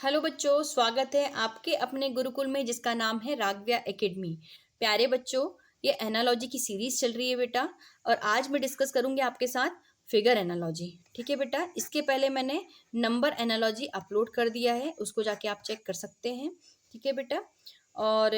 Hello बच्चों, स्वागत है आपके अपने गुरुकुल में जिसका नाम है रागव्या एकेडमी। प्यारे बच्चों, ये एनालॉजी की सीरीज चल रही है बेटा। और आज मैं डिस्कस करूंगी आपके साथ फिगर एनालॉजी। ठीक है बेटा, इसके पहले मैंने नंबर एनालॉजी अपलोड कर दिया है, उसको जाके आप चेक कर सकते हैं। ठीक है बेटा। और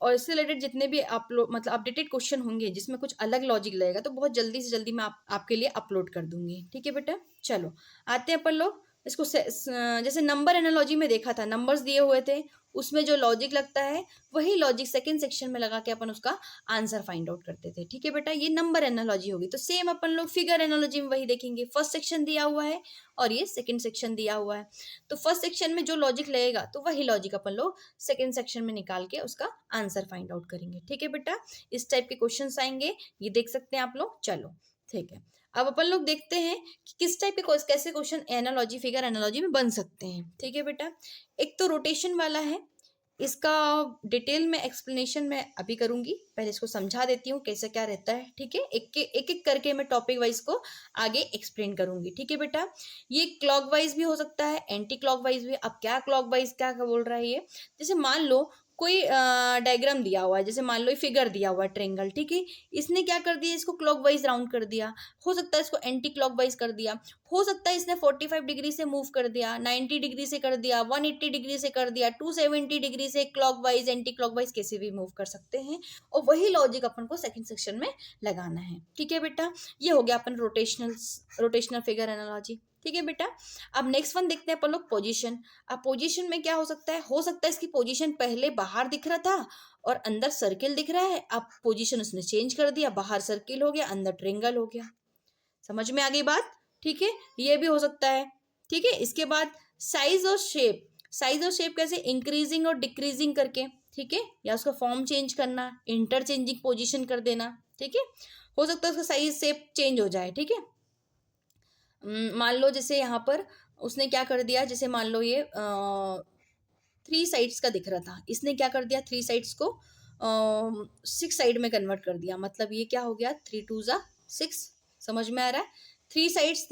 और इससे रिलेटेड जितने भी अपलोड मतलब अपडेटेड क्वेश्चन होंगे जिसमें कुछ अलग लॉजिक लगेगा तो बहुत जल्दी से जल्दी मैं आपके लिए अपलोड कर दूंगी। ठीक है बेटा, चलो आते हैं अपन लोग इसको जैसे नंबर एनालॉजी में देखा था, नंबर्स दिए हुए थे, उसमें जो लॉजिक लगता है वही लॉजिक सेकंड सेक्शन में लगा के अपन उसका आंसर फाइंड आउट करते थे। ठीक है बेटा, ये नंबर एनालॉजी होगी। तो सेम अपन लोग फिगर एनालॉजी में वही देखेंगे। फर्स्ट सेक्शन दिया हुआ है और ये सेकंड सेक्शन दिया हुआ है, तो फर्स्ट सेक्शन में जो लॉजिक लगेगा तो वही लॉजिक अपन लोग सेकंड सेक्शन में निकाल के उसका आंसर फाइंड आउट करेंगे। ठीक है बेटा, इस टाइप के क्वेश्चन आएंगे, ये देख सकते हैं आप लोग। चलो ठीक है, अब अपन लोग देखते हैं कि किस टाइप के कैसे क्वेश्चन एनालॉजी फिगर एनालॉजी में बन सकते हैं। ठीक है बेटा, एक तो रोटेशन वाला है, इसका डिटेल में एक्सप्लेनेशन मैं अभी करूंगी, पहले इसको समझा देती हूँ कैसे क्या रहता है। ठीक है, एक करके मैं टॉपिक वाइज को आगे एक्सप्लेन करूंगी। ठीक है बेटा, ये क्लॉकवाइज भी हो सकता है, एंटी क्लॉकवाइज भी। अब क्या क्लॉकवाइज क्या बोल रहा है ये, जैसे मान लो कोई डायग्राम दिया हुआ है, जैसे मान लो फिगर दिया हुआ है ट्रेंगल। ठीक है, इसने क्या कर दिया, इसको क्लॉकवाइज राउंड कर दिया, हो सकता है इसको एंटी क्लॉकवाइज कर दिया, हो सकता है इसने 45 डिग्री से मूव कर दिया, 90 डिग्री से कर दिया, 180 डिग्री से कर दिया, 270 डिग्री से क्लॉकवाइज एंटी क्लॉकवाइज कैसे भी मूव कर सकते हैं। और वही लॉजिक अपन को सेकंड सेक्शन में लगाना है। ठीक है बेटा, ये हो गया अपन रोटेशनल फिगर एनालॉजी। ठीक है बेटा, अब नेक्स्ट वन देखते हैं अपन लोग पोजीशन। अब पोजीशन में क्या हो सकता है इसकी पोजीशन पहले बाहर दिख रहा था और अंदर सर्किल दिख रहा है, अब पोजीशन उसने चेंज कर दिया, बाहर सर्किल हो गया, अंदर ट्रेंगल हो गया। समझ में आ गई बात? ठीक है, ये भी हो सकता है। ठीक है, इसके बाद साइज और शेप कैसे, इंक्रीजिंग और डिक्रीजिंग करके। ठीक है, या उसका फॉर्म चेंज करना, इंटरचेंजिंग पोजीशन कर देना। ठीक है, हो सकता है उसका साइज शेप चेंज हो जाए। ठीक है, मान लो जैसे यहाँ पर उसने क्या कर दिया, जैसे मान लो ये 3 साइड्स का दिख रहा था, इसने क्या कर दिया, 3 साइड्स को 6 साइड में कन्वर्ट कर दिया। मतलब ये क्या हो गया, 3 2 जा 6। समझ में आ रहा है? 3 साइड्स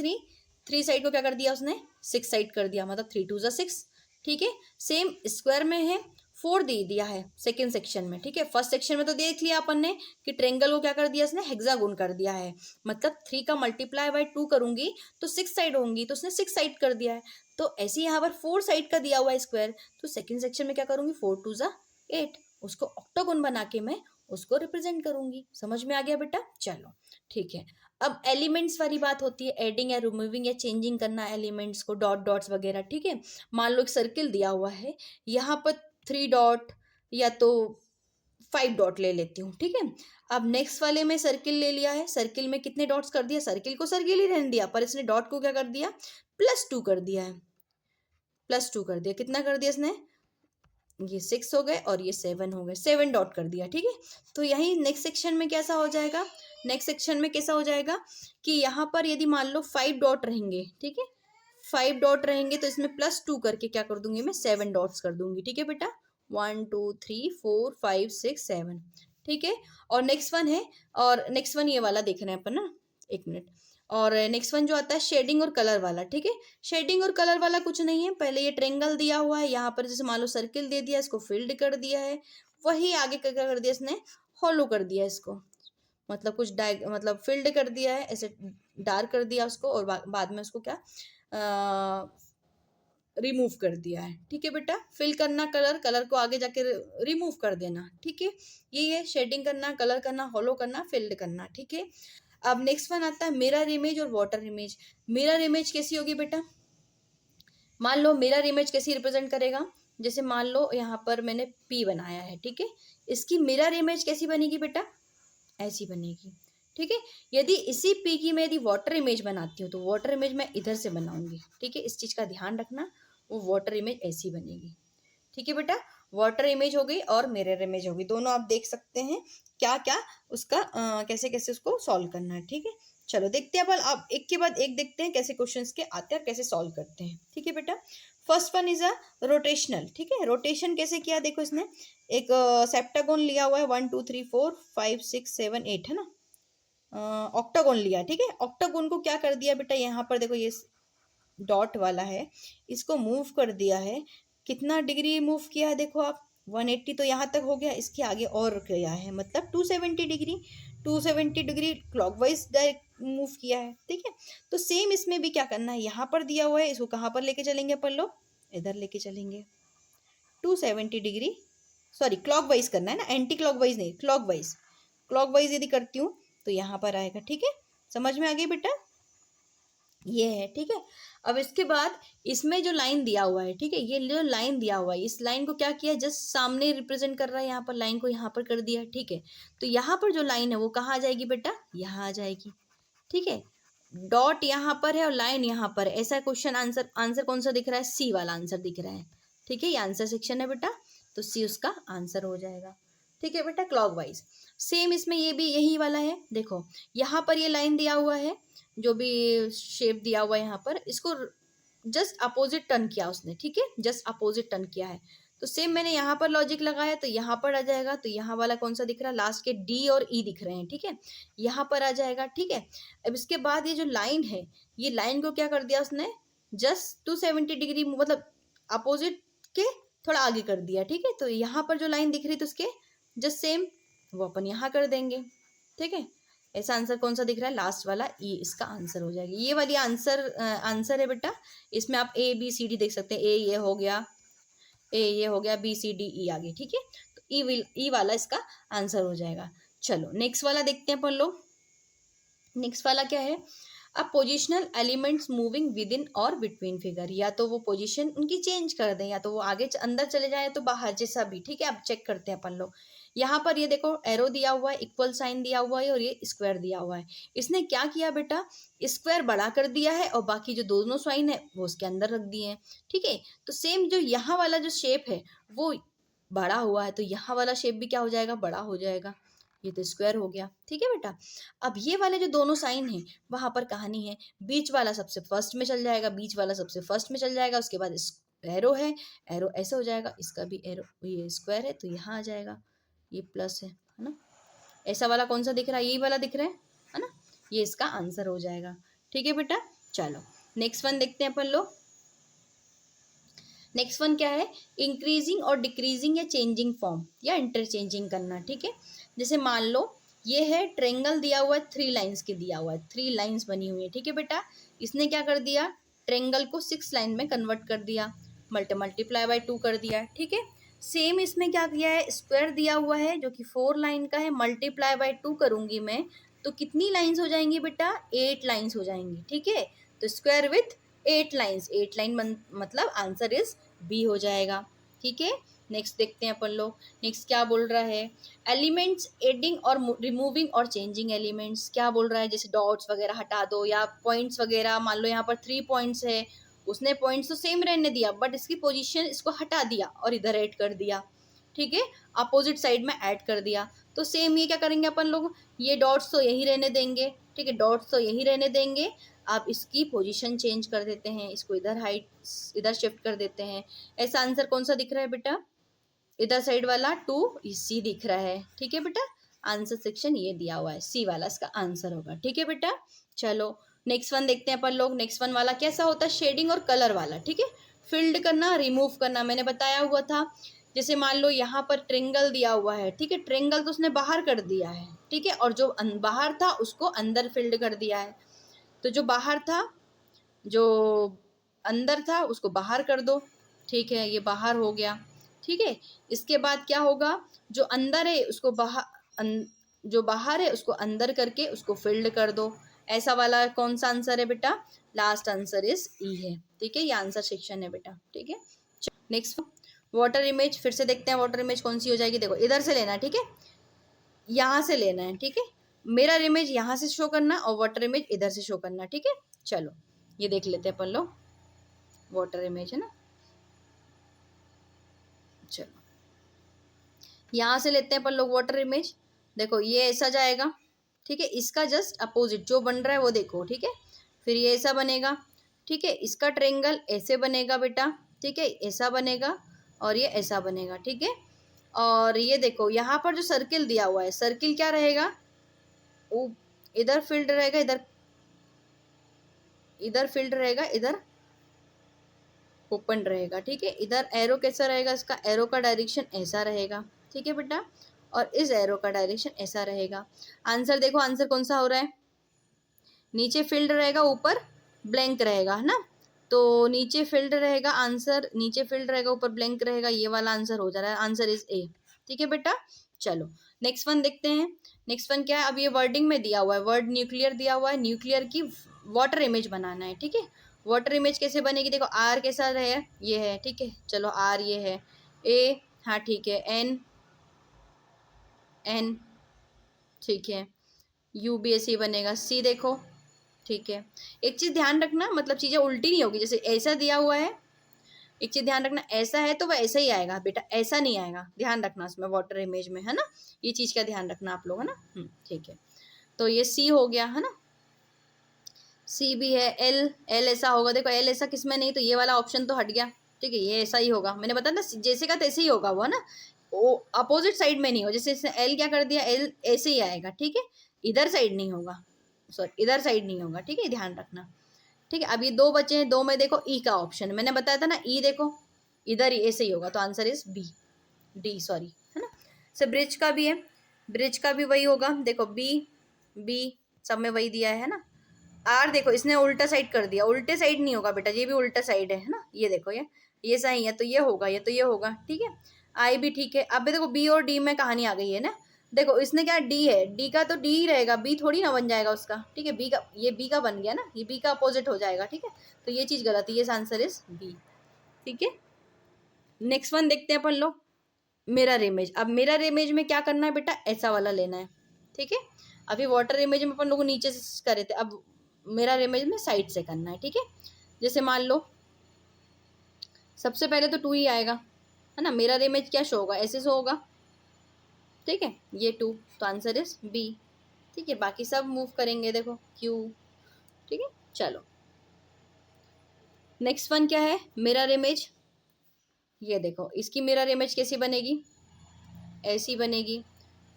3 साइड को क्या कर दिया उसने, 6 साइड कर दिया, मतलब 3 2 जा 6। ठीक है, सेम स्क्वायर में है, 4 दे दिया है सेकेंड सेक्शन में। ठीक है, फर्स्ट सेक्शन में तो देख लिया अपन ने कि ट्रेंगल को क्या कर दिया उसने, हेक्सागोन कर दिया है। मतलब 3 का मल्टीप्लाई बाई 2 करूंगी तो 6 साइड होंगी, तो उसने 6 साइड कर दिया है। तो ऐसे ही यहाँ पर 4 साइड का दिया हुआ है स्क्वायर, तो सेकंड सेक्शन में क्या करूंगी, 4 2 जा 8, उसको ऑक्टागोन बना के मैं उसको रिप्रेजेंट करूंगी। समझ में आ गया बेटा? चलो ठीक है, अब एलिमेंट्स वाली बात होती है, एडिंग या रिमूविंग या चेंजिंग करना एलिमेंट्स को, डॉट डॉट्स वगैरह। ठीक है, मान लो एक सर्किल दिया हुआ है, यहाँ पर 3 डॉट या तो 5 डॉट ले लेती हूँ। ठीक है, अब नेक्स्ट वाले में सर्किल ले लिया है, सर्किल में कितने डॉट्स कर दिया, सर्किल को सर्किल ही रहने दिया, पर इसने डॉट को क्या कर दिया, +2 कर दिया है। +2 कर दिया, कितना कर दिया इसने, ये 6 हो गए और ये 7 हो गए, 7 डॉट कर दिया। ठीक है, तो यही नेक्स्ट सेक्शन में कैसा हो जाएगा, नेक्स्ट सेक्शन में कैसा हो जाएगा कि यहाँ पर यदि मान लो 5 डॉट रहेंगे। ठीक है, 5 डॉट रहेंगे तो इसमें +2 करके क्या कर दूंगी मैं, 7 डॉट्स कर दूंगी। ठीक है बेटा, 1 2 3 4 5 6 7। ठीक है, और नेक्स्ट वन है, और नेक्स्ट वन ये वाला देख रहे हैं अपन ना, एक मिनट। और नेक्स्ट वन जो आता है शेडिंग और कलर वाला। ठीक है, शेडिंग और कलर वाला कुछ नहीं है, पहले ये ट्रेंगल दिया हुआ है, यहाँ पर जैसे मान लो सर्किल दे दिया, इसको फिल्ड कर दिया है, वही आगे क्या कर दिया इसने, हॉलो कर दिया इसको, मतलब कुछ मतलब फिल्ड कर दिया है, ऐसे डार्क कर दिया उसको, और बाद में उसको क्या रिमूव कर दिया है। ठीक है बेटा, फिल करना कलर, कलर को आगे जाके रिमूव कर देना। ठीक है, ये है शेडिंग करना, कलर करना, हॉलो करना, फिल्ड करना। ठीक है, अब नेक्स्ट वन आता है मिरर इमेज और वाटर इमेज। मिरर इमेज कैसी होगी बेटा, मान लो मिरर इमेज कैसी रिप्रेजेंट करेगा, जैसे मान लो यहाँ पर मैंने P बनाया है। ठीक है, इसकी मिरर इमेज कैसी बनेगी बेटा, ऐसी बनेगी। ठीक है, यदि इसी P की मैं यदि वाटर इमेज बनाती हूँ तो वाटर इमेज मैं इधर से बनाऊंगी। ठीक है, इस चीज का ध्यान रखना, वो वाटर इमेज ऐसी बनेगी। ठीक है बेटा, वाटर इमेज हो गई और मिरर इमेज हो गई, दोनों आप देख सकते हैं क्या क्या उसका कैसे कैसे उसको सॉल्व करना है। ठीक है, चलो देखते हैं अपन, अब एक के बाद एक देखते हैं कैसे क्वेश्चंस के आते हैं और कैसे सॉल्व करते हैं। ठीक है बेटा, first one is a rotational. ठीक है, रोटेशन कैसे किया, देखो इसने एक सेप्टागोन लिया हुआ है, 1 2 3 4 5 6 7 8 है ना, ऑक्टागोन लिया। ठीक है, ऑक्टागोन को क्या कर दिया बेटा, यहाँ पर देखो ये डॉट वाला है इसको मूव कर दिया है, कितना डिग्री मूव किया है देखो आप, 180 तो यहाँ तक हो गया, इसके आगे और किया है मतलब 270 degree, 270 degree clockwise direct move किया है, ठीक है। तो सेम इसमें भी क्या करना है, यहाँ पर दिया हुआ है, इसको कहाँ पर लेके चलेंगे अपन लोग, इधर लेके चलेंगे 270 डिग्री, सॉरी क्लॉकवाइज करना है ना, एंटी क्लॉकवाइज नहीं, क्लॉकवाइज, क्लॉकवाइज यदि करती हूँ तो यहाँ पर आएगा, ठीक है। समझ में आ गई बेटा, ये है, ठीक है। अब इसके बाद इसमें जो लाइन दिया हुआ है, ठीक है, ये जो लाइन दिया हुआ है, इस लाइन को क्या किया, जस्ट सामने रिप्रेजेंट कर रहा है, यहाँ पर लाइन को यहाँ पर कर दिया, ठीक है। तो यहाँ पर जो लाइन है वो कहाँ आ जाएगी बेटा, यहाँ आ जाएगी, ठीक है। डॉट यहाँ पर है और लाइन यहाँ पर है, ऐसा क्वेश्चन आंसर, आंसर कौन सा दिख रहा है, सी वाला आंसर दिख रहा है, ठीक है। ये आंसर सेक्शन है बेटा, तो सी उसका आंसर हो जाएगा, ठीक है बेटा, क्लॉकवाइज। सेम इसमें ये भी यही वाला है, देखो यहाँ पर ये लाइन दिया हुआ है, जो भी शेप दिया हुआ है यहाँ पर, इसको जस्ट अपोजिट टर्न किया उसने, ठीक है, जस्ट अपोजिट टर्न किया है। तो सेम मैंने यहाँ पर लॉजिक लगाया तो यहाँ पर आ जाएगा, तो यहाँ वाला कौन सा दिख रहा है, लास्ट के डी और ई दिख रहे हैं, ठीक है, यहाँ पर आ जाएगा, ठीक है। अब इसके बाद ये जो लाइन है, ये लाइन को क्या कर दिया उसने, जस्ट 270 डिग्री मतलब अपोजिट के थोड़ा आगे कर दिया, ठीक है। तो यहाँ पर जो लाइन दिख रही थी उसके जस्ट सेम वो अपन यहाँ कर देंगे, ठीक है। ऐसा आंसर कौन सा दिख रहा है, लास्ट वाला ई इसका आंसर हो जाएगा। ये वाली आंसर है बेटा, इसमें आप ए बी सी डी देख सकते हैं, ए ये हो गया, ए ये हो गया, बी सी डी ई आ गई, ठीक है। तो ई वाला इसका आंसर हो जाएगा। चलो नेक्स्ट वाला देखते हैं अपन लोग। नेक्स्ट वाला क्या है, अब positional elements moving with in और बिटवीन फिगर, या तो वो पोजीशन उनकी चेंज कर दें, या तो वो आगे अंदर चले जाए तो बाहर, जैसा भी, ठीक है। अब चेक करते हैं अपन लोग। यहाँ पर ये देखो एरो दिया हुआ है, इक्वल साइन दिया हुआ है और ये स्क्वायर दिया हुआ है। इसने क्या किया बेटा, स्क्वायर बड़ा कर दिया है और बाकी जो दोनों साइन है वो उसके अंदर रख दिए हैं, ठीक है। तो सेम जो यहाँ वाला जो शेप है वो बड़ा हुआ है, तो यहाँ वाला शेप भी क्या हो जाएगा, बड़ा हो जाएगा। ये तो स्क्वायर हो गया, ठीक है बेटा। अब ये वाले जो दोनों साइन हैं वहां पर कहानी है, बीच वाला सबसे फर्स्ट में चल जाएगा, बीच वाला सबसे फर्स्ट में चल जाएगा, उसके बाद एरो है, एरो ऐसे हो जाएगा, इसका भी एरो, ये स्क्वायर है तो यहाँ आ जाएगा, ये प्लस है ना। ऐसा वाला कौन सा दिख रहा है, यही वाला दिख रहा है ना, ये इसका आंसर हो जाएगा, ठीक है बेटा। चलो नेक्स्ट वन देखते हैं अपन लोग। नेक्स्ट वन क्या है, इंक्रीजिंग और डिक्रीजिंग या चेंजिंग फॉर्म या इंटरचेंजिंग करना, ठीक है। जैसे मान लो ये है ट्रेंगल दिया हुआ है, 3 लाइंस के दिया हुआ है, 3 लाइंस बनी हुई है, ठीक है बेटा। इसने क्या कर दिया, ट्रेंगल को 6 लाइन में कन्वर्ट कर दिया, मल्टीप्लाई बाय 2 कर दिया, ठीक है। सेम इसमें क्या किया है, स्क्वायर दिया हुआ है जो कि 4 लाइन का है, मल्टीप्लाई बाय 2 करूंगी मैं तो कितनी लाइंस हो जाएंगी बेटा, 8 लाइंस हो जाएंगी, ठीक है। तो स्क्वायर विथ 8 लाइंस, 8 लाइन मतलब आंसर इज बी हो जाएगा, ठीक है। नेक्स्ट देखते हैं अपन लोग। नेक्स्ट क्या बोल रहा है, एलिमेंट्स एडिंग और रिमूविंग और चेंजिंग एलिमेंट्स, क्या बोल रहा है, जैसे डॉट्स वगैरह हटा दो या पॉइंट्स वगैरह, मान लो यहाँ पर 3 पॉइंट्स है, उसने पॉइंट्स तो सेम रहने दिया बट इसकी पोजीशन इसको हटा दिया और इधर ऐड कर दिया, ठीक है, अपोजिट साइड में ऐड कर दिया। तो सेम ये क्या करेंगे अपन लोग, ये डॉट्स तो यही रहने देंगे, ठीक है, डॉट्स तो यही रहने देंगे, आप इसकी पोजीशन चेंज कर देते हैं, इसको इधर हाइट इधर शिफ्ट कर देते हैं। ऐसा आंसर कौन सा दिख रहा है बेटा, इधर साइड वाला 2 सी दिख रहा है, ठीक है बेटा। आंसर सेक्शन ये दिया हुआ है, सी वाला इसका आंसर होगा, ठीक है बेटा। चलो नेक्स्ट वन देखते हैं अपन लोग। नेक्स्ट वन वाला कैसा होता है, शेडिंग और कलर वाला, ठीक है। फिल्ड करना, रिमूव करना, मैंने बताया हुआ था। जैसे मान लो यहाँ पर ट्रेंगल दिया हुआ है, ठीक है, ट्रेंगल तो उसने बाहर कर दिया है, ठीक है, और जो बाहर था उसको अंदर फिल्ड कर दिया है। तो जो बाहर था, जो अंदर था उसको बाहर कर दो, ठीक है, ये बाहर हो गया, ठीक है। इसके बाद क्या होगा, जो अंदर है उसको बाहर, जो बाहर है उसको अंदर करके उसको फिल्ड कर दो। ऐसा वाला कौन सा आंसर है बेटा, लास्ट आंसर इज ई है, ठीक है, ये आंसर सेक्शन है बेटा, ठीक है। नेक्स्ट वाटर इमेज, फिर से देखते हैं वाटर इमेज कौन सी हो जाएगी। देखो इधर से लेना है, ठीक है, यहाँ से लेना है, ठीक है, मिरर इमेज यहाँ से शो करना और वाटर इमेज इधर से शो करना, ठीक है। चलो ये देख लेते हैं अपन लोग, वाटर इमेज है ना, चलो यहाँ से लेते हैं अपन लोग वाटर इमेज। देखो ये ऐसा जाएगा, ठीक है, इसका जस्ट अपोजिट जो बन रहा है वो देखो, ठीक है। फिर ये ऐसा बनेगा, ठीक है, इसका ट्रेंगल ऐसे बनेगा बेटा, ठीक है, ऐसा बनेगा और ये ऐसा बनेगा, ठीक है। और ये देखो यहाँ पर जो सर्किल दिया हुआ है, सर्किल क्या रहेगा, इधर फील्ड रहेगा, इधर फील्ड रहेगा, इधर ओपन रहेगा, ठीक है। इधर एरो कैसा रहेगा, इसका एरो का डायरेक्शन ऐसा रहेगा, ठीक है बेटा, और इस एरो का डायरेक्शन ऐसा रहेगा। आंसर देखो, आंसर कौन सा हो रहा है, नीचे फील्ड रहेगा ऊपर ब्लैंक रहेगा, है ना। तो नीचे फील्ड रहेगा, आंसर नीचे फील्ड रहेगा ऊपर ब्लैंक रहेगा, ये वाला आंसर हो जा रहा है, आंसर इज ए, ठीक है बेटा। चलो नेक्स्ट वन देखते हैं। नेक्स्ट वन क्या है, अब ये वर्डिंग में दिया हुआ है, वर्ड न्यूक्लियर दिया हुआ है, न्यूक्लियर की वाटर इमेज बनाना है, ठीक है। वाटर इमेज कैसे बनेगी, देखो आर कैसा है, ये है, ठीक है। चलो आर ये है, ए हाँ ठीक है, एन एन ठीक है, यू भी ऐसे ही बनेगा, सी देखो, ठीक है। एक चीज ध्यान रखना, मतलब चीजें उल्टी नहीं होगी, जैसे ऐसा दिया हुआ है, एक चीज ध्यान रखना, ऐसा है तो वह ऐसा ही आएगा बेटा, ऐसा नहीं आएगा, ध्यान रखना उसमें वाटर इमेज में, है ना। ये चीज का ध्यान रखना आप लोग, है ना। ठीक है, तो ये सी हो गया, है ना। सी भी है, एल एल ऐसा होगा, देखो एल ऐसा किसमें नहीं, तो ये वाला ऑप्शन तो हट गया, ठीक है, ये ऐसा ही होगा, मैंने बताया ना जैसे का तैसे ही होगा वो, है ना। वो अपोजिट साइड में नहीं हो, जैसे इसने एल क्या कर दिया, एल ऐसे ही आएगा, ठीक है, इधर साइड नहीं होगा, सॉरी इधर साइड नहीं होगा, ठीक है, ध्यान रखना। ठीक है, अब ये दो बचे हैं, दो में देखो ई का ऑप्शन, मैंने बताया था ना, ई देखो इधर ही ऐसे ही होगा, तो answer is B, D sorry, है ना। से ब्रिज का भी है, ब्रिज का भी वही होगा, देखो बी बी सब में वही दिया है ना। आर देखो इसने उल्टा साइड कर दिया, उल्टे साइड नहीं होगा बेटा, ये भी उल्टा साइड है ना, ये देखो ये सही है, तो ये होगा, ये तो ये होगा, ठीक है। आई भी ठीक है। अब देखो बी और डी में कहानी आ गई है ना, देखो इसने क्या, डी है, डी का तो डी ही रहेगा, बी थोड़ी ना बन जाएगा उसका, ठीक है। बी का, ये बी का बन गया ना, ये बी का अपोजिट हो जाएगा, ठीक है। तो ये चीज गलत है, ये आंसर इज बी, ठीक है। नेक्स्ट वन देखते हैं अपन लोग, मिरर इमेज। अब मिरर इमेज में क्या करना है बेटा, ऐसा वाला लेना है, ठीक है। अभी वाटर इमेज में अपन लोग नीचे से करे थे, अब मिरर इमेज में साइड से करना है, ठीक है। जैसे मान लो सबसे पहले तो टू ही आएगा, है ना, मिरर इमेज क्या शो होगा, ऐसे शो होगा, ठीक है, ये टू, तो आंसर इज बी, ठीक है। बाकी सब मूव करेंगे, देखो क्यू, ठीक है। चलो नेक्स्ट वन क्या है, मिरर इमेज। ये देखो इसकी मिरर इमेज कैसी बनेगी, ऐसी बनेगी,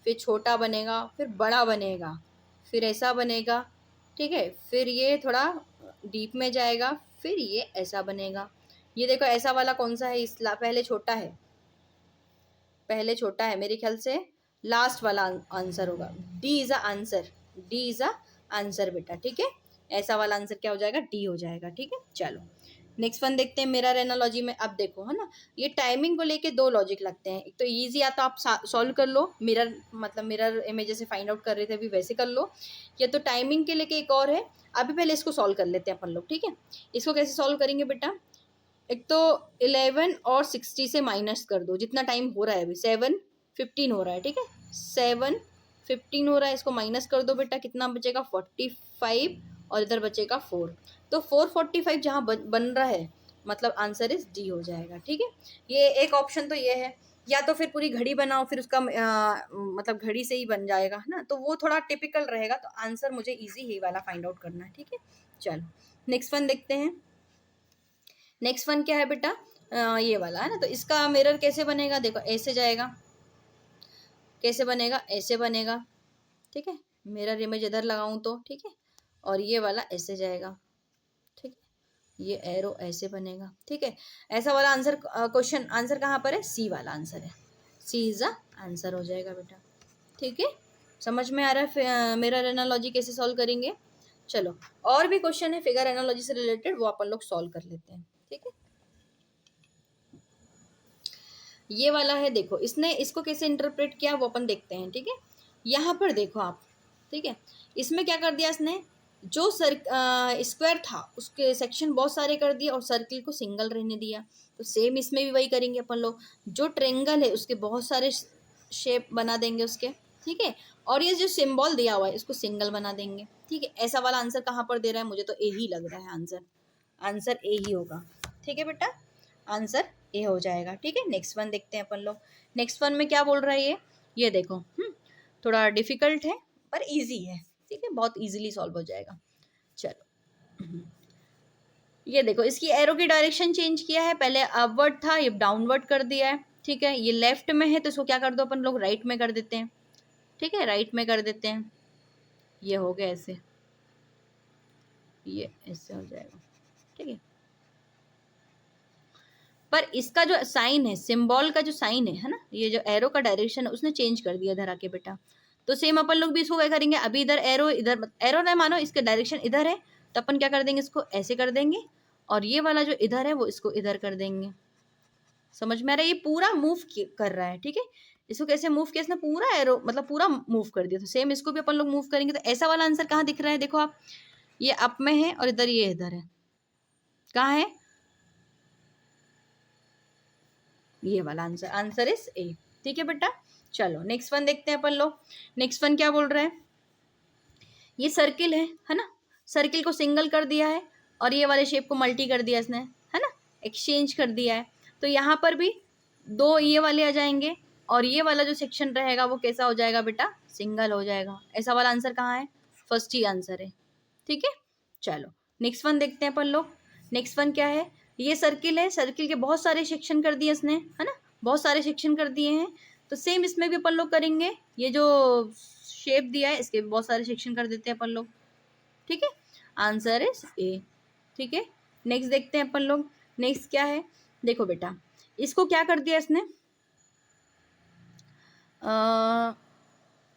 फिर छोटा बनेगा, फिर बड़ा बनेगा, फिर ऐसा बनेगा, ठीक है, फिर ये थोड़ा डीप में जाएगा, फिर ये ऐसा बनेगा। ये देखो ऐसा वाला कौन सा है, पहले छोटा है, पहले छोटा है, मेरे ख्याल से लास्ट वाला आंसर होगा, D is a answer, D is a answer बेटा, ठीक है। ऐसा वाला आंसर क्या हो जाएगा, डी हो जाएगा, ठीक है। चलो नेक्स्ट वन देखते हैं मिरर एनालॉजी में। अब देखो, है ना, ये टाइमिंग को लेके दो लॉजिक लगते हैं, एक तो इजी, या तो आप सॉल्व कर लो, मिरर मतलब मिरर इमेज जैसे फाइंड आउट कर रहे थे अभी वैसे कर लो, या तो टाइमिंग के लेके एक और है। अभी पहले इसको सॉल्व कर लेते हैं अपन लोग, ठीक है। इसको कैसे सॉल्व करेंगे बेटा, एक तो 11 और 60 से माइनस कर दो, जितना टाइम हो रहा है अभी 7:15 हो रहा है, ठीक है, 7:15 हो रहा है, इसको माइनस कर दो बेटा, कितना बचेगा 45, और इधर बचेगा 4, तो 4:45 जहाँ बन रहा है, मतलब आंसर इज डी हो जाएगा, ठीक है। ये एक ऑप्शन तो ये है, या तो फिर पूरी घड़ी बनाओ, फिर उसका मतलब घड़ी से ही बन जाएगा, है ना, तो वो थोड़ा टिपिकल रहेगा, तो आंसर मुझे इजी ही वाला फाइंड आउट करना है, ठीक है। चलो नेक्स्ट वन देखते हैं। नेक्स्ट वन क्या है बेटा, ये वाला है ना, तो इसका मिरर कैसे बनेगा, देखो ऐसे जाएगा, कैसे बनेगा, ऐसे बनेगा, ठीक है, मिरर इमेज इधर लगाऊं तो, ठीक है, और ये वाला ऐसे जाएगा, ठीक है, ये एरो ऐसे बनेगा, ठीक है। ऐसा वाला आंसर, क्वेश्चन आंसर कहाँ पर है, सी वाला आंसर है, सी इज द आंसर हो जाएगा बेटा, ठीक है। समझ में आ रहा है मिरर एनालॉजी कैसे सॉल्व करेंगे। चलो और भी क्वेश्चन है फिगर एनालॉजी से रिलेटेड, वो अपन लोग सॉल्व कर लेते हैं, ठीक है। ये वाला है, देखो इसने इसको कैसे इंटरप्रेट किया वो अपन देखते हैं, ठीक है। यहाँ पर देखो आप, ठीक है, इसमें क्या कर दिया इसने, जो स्क्वायर था उसके सेक्शन बहुत सारे कर दिए और सर्किल को सिंगल रहने दिया, तो सेम इसमें भी वही करेंगे अपन लोग, जो ट्रेंगल है उसके बहुत सारे शेप बना देंगे उसके, ठीक है, और ये जो सिंबल दिया हुआ है इसको सिंगल बना देंगे, ठीक है। ऐसा वाला आंसर कहाँ पर दे रहा है, मुझे तो ए ही लग रहा है आंसर, आंसर ए ही होगा, ठीक है बेटा, आंसर ए हो जाएगा, ठीक है। नेक्स्ट वन देखते हैं अपन लोग, नेक्स्ट वन में क्या बोल रहा है ये देखो, थोड़ा डिफिकल्ट है पर इजी है, ठीक है, बहुत इजीली सॉल्व हो जाएगा। चलो ये देखो इसकी एरो की डायरेक्शन चेंज किया है, पहले अपवर्ड था ये डाउनवर्ड कर दिया है, ठीक है। ये लेफ्ट में है तो इसको क्या कर दो अपन लोग, राइट में कर देते हैं, ठीक है, राइट में कर देते हैं, ये हो गया ऐसे, ये ऐसे हो जाएगा, ठीक है। पर इसका जो साइन है, सिंबल का जो साइन है ना, ये जो एरो का डायरेक्शन है उसने चेंज कर दिया इधर आके बेटा। तो सेम अपन लोग भी इसको क्या करेंगे, अभी इधर एरो, इधर एरो ना मानो, इसके डायरेक्शन इधर है, तो अपन क्या कर देंगे, इसको ऐसे कर देंगे, और ये वाला जो इधर है वो इसको इधर कर देंगे। समझ में आ रहा है, ये पूरा मूव कर रहा है, ठीक है। इसको कैसे मूव किया इसने, पूरा एरो मतलब पूरा मूव कर दिया। तो सेम इसको भी अपन लोग मूव करेंगे। तो ऐसा वाला आंसर कहाँ दिख रहा है, देखो आप, ये अप में है और इधर ये इधर है, कहाँ है, ये वाला आंसर, आंसर इज ए। ठीक है बेटा, चलो नेक्स्ट वन देखते हैं अपन लोग। नेक्स्ट वन क्या बोल रहा है, ये सर्किल है ना, सर्किल को सिंगल कर दिया है और ये वाले शेप को मल्टी कर दिया इसने, है ना, एक्सचेंज कर दिया है। तो यहाँ पर भी दो ये वाले आ जाएंगे और ये वाला जो सेक्शन रहेगा वो कैसा हो जाएगा बेटा, सिंगल हो जाएगा। ऐसा वाला आंसर कहाँ है, फर्स्ट ही आंसर है। ठीक है, चलो नेक्स्ट वन देखते हैं अपन लोग। नेक्स्ट वन क्या है, ये सर्किल है, सर्किल के बहुत सारे सेक्शन कर दिए इसने, है ना, बहुत सारे सेक्शन कर दिए हैं। तो सेम इसमें भी अपन लोग करेंगे, ये जो शेप दिया है इसके बहुत सारे सेक्शन कर देते हैं अपन लोग। ठीक है, आंसर इज ए। ठीक है, नेक्स्ट देखते हैं अपन लोग। नेक्स्ट क्या है, देखो बेटा, इसको क्या कर दिया इसने,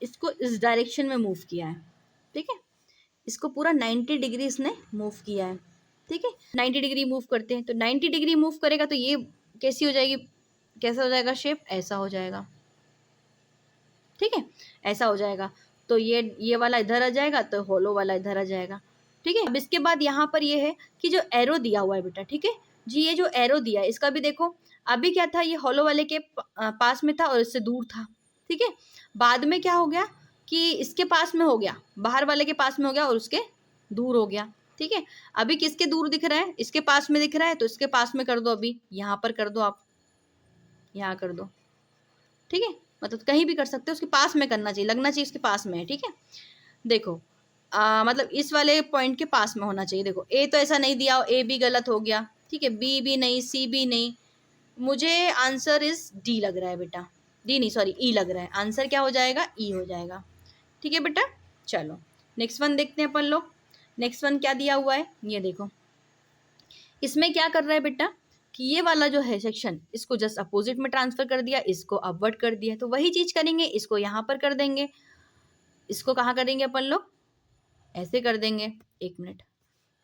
इसको इस डायरेक्शन में मूव किया है। ठीक है, इसको पूरा 90 डिग्री इसने मूव किया है। ठीक है, 90 डिग्री मूव करते हैं, तो 90 डिग्री मूव करेगा तो ये कैसी हो जाएगी, कैसा हो जाएगा शेप, ऐसा हो जाएगा। ठीक है, ऐसा हो जाएगा। तो ये वाला इधर आ जाएगा, तो होलो वाला इधर आ जाएगा। ठीक है, अब इसके बाद यहाँ पर ये है कि जो एरो दिया हुआ है बेटा, ठीक है जी, ये जो एरो दिया है इसका भी देखो, अभी क्या था, ये होलो वाले के पास में था और इससे दूर था। ठीक है, बाद में क्या हो गया कि इसके पास में हो गया, बाहर वाले के पास में हो गया और उसके दूर हो गया। ठीक है, अभी किसके दूर दिख रहा है, इसके पास में दिख रहा है, तो इसके पास में कर दो, अभी यहाँ पर कर दो, आप यहाँ कर दो। ठीक है, मतलब कहीं भी कर सकते हो, उसके पास में करना चाहिए, लगना चाहिए उसके पास में है। ठीक है, देखो मतलब इस वाले पॉइंट के पास में होना चाहिए। देखो ए तो ऐसा नहीं दिया, ए भी गलत हो गया। ठीक है, बी भी नहीं, सी भी नहीं, मुझे आंसर इज डी लग रहा है बेटा, डी नहीं सॉरी ई लग रहा है। आंसर क्या हो जाएगा, ई हो जाएगा। ठीक है बेटा, चलो नेक्स्ट वन देखते हैं अपन लोग। नेक्स्ट वन क्या दिया हुआ है, ये देखो, इसमें क्या कर रहा है बेटा कि ये वाला जो है सेक्शन, इसको जस्ट अपोजिट में ट्रांसफर कर दिया, इसको अपवर्ड कर दिया। तो वही चीज करेंगे, इसको यहाँ पर कर देंगे, इसको कहाँ करेंगे अपन लोग, ऐसे कर देंगे, एक मिनट,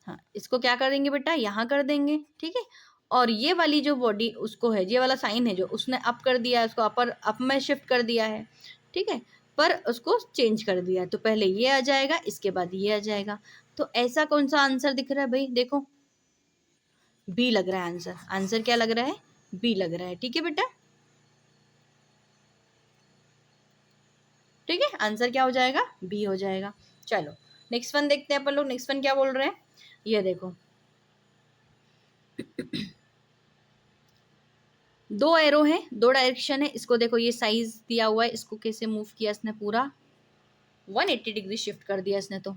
हाँ इसको क्या करेंगे बेटा, यहाँ कर देंगे। ठीक है, और ये वाली जो बॉडी उसको है, ये वाला साइन है जो उसने अप कर दिया है, उसको अपर अप में शिफ्ट कर दिया है। ठीक है, पर उसको चेंज कर दिया है, तो पहले ये आ जाएगा, इसके बाद ये आ जाएगा। तो ऐसा कौन सा आंसर दिख रहा है भाई, देखो बी लग रहा है आंसर। आंसर क्या लग रहा है, बी लग रहा है। ठीक है बेटा, ठीक है, आंसर क्या हो जाएगा, बी हो जाएगा। चलो नेक्स्ट वन देखते हैं अपन लोग। नेक्स्ट वन क्या बोल रहे हैं, ये देखो, दो एरो हैं, दो डायरेक्शन है, इसको देखो ये साइज दिया हुआ है, इसको कैसे मूव किया इसने, पूरा 180 डिग्री शिफ्ट कर दिया इसने, तो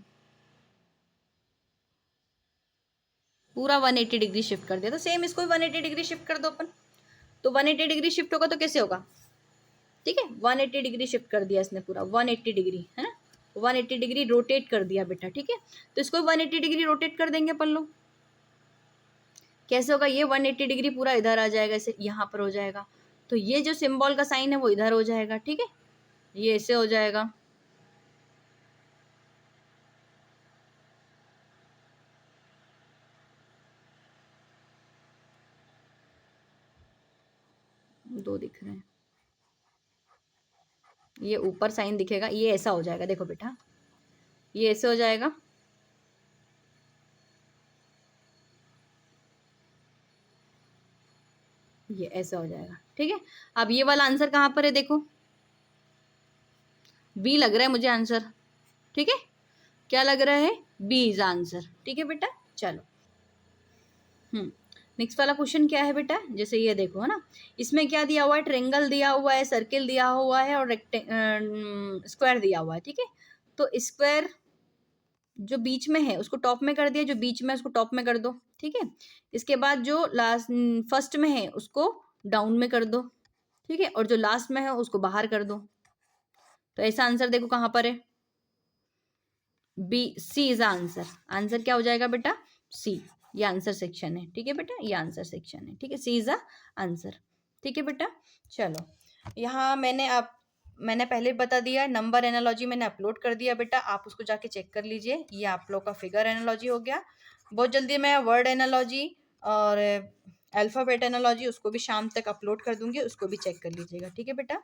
पूरा 180 डिग्री शिफ्ट कर दिया। तो सेम इसको भी 180 डिग्री शिफ्ट कर दो अपन, तो 180 डिग्री शिफ्ट होगा तो कैसे होगा, ठीक है 180 डिग्री शिफ्ट कर दिया इसने, पूरा 180 डिग्री, है ना, 180 डिग्री रोटेट कर दिया बेटा। ठीक है, तो इसको 180 डिग्री रोटेट कर देंगे अपन लोग, कैसे होगा, ये 180 डिग्री पूरा इधर आ जाएगा, इसे यहाँ पर हो जाएगा। तो ये जो सिंबल का साइन है वो इधर हो जाएगा। ठीक है, ये ऐसे हो जाएगा, दो दिख रहे हैं, ये ऊपर साइन दिखेगा, ये ऐसा हो जाएगा, देखो बेटा ये ऐसे हो जाएगा, ये ऐसा हो जाएगा। ठीक है, अब ये वाला आंसर कहाँ पर है, देखो बी लग रहा है मुझे आंसर। ठीक है, क्या लग रहा है, बी इज आंसर। ठीक है बेटा, चलो नेक्स्ट वाला क्वेश्चन क्या है बेटा, जैसे ये देखो, है ना, इसमें क्या दिया हुआ है, ट्रेंगल दिया हुआ है, सर्किल दिया हुआ है और स्क्वायर दिया हुआ है। ठीक है, तो स्क्वायर जो बीच में है उसको टॉप में कर दिया, जो बीच में है उसको टॉप में कर दो। ठीक है, इसके बाद जो लास्ट फर्स्ट में है उसको डाउन में कर दो। ठीक है, और जो लास्ट में है उसको बाहर कर दो। तो ऐसा आंसर देखो कहाँ पर है, B, C is answer. Answer क्या हो जाएगा बेटा, सी, ये आंसर सेक्शन है, ठीक है बेटा, ये आंसर सेक्शन है, ठीक है, सी इज द आंसर, ठीक है बेटा। चलो यहाँ मैंने पहले बता दिया, नंबर एनालॉजी मैंने अपलोड कर दिया बेटा, आप उसको जाके चेक कर लीजिए। ये आप लोग का फिगर एनालॉजी हो गया। बहुत जल्दी मैं वर्ड एनालॉजी और अल्फ़ाबेट एनालॉजी उसको भी शाम तक अपलोड कर दूंगी, उसको भी चेक कर लीजिएगा, ठीक है बेटा।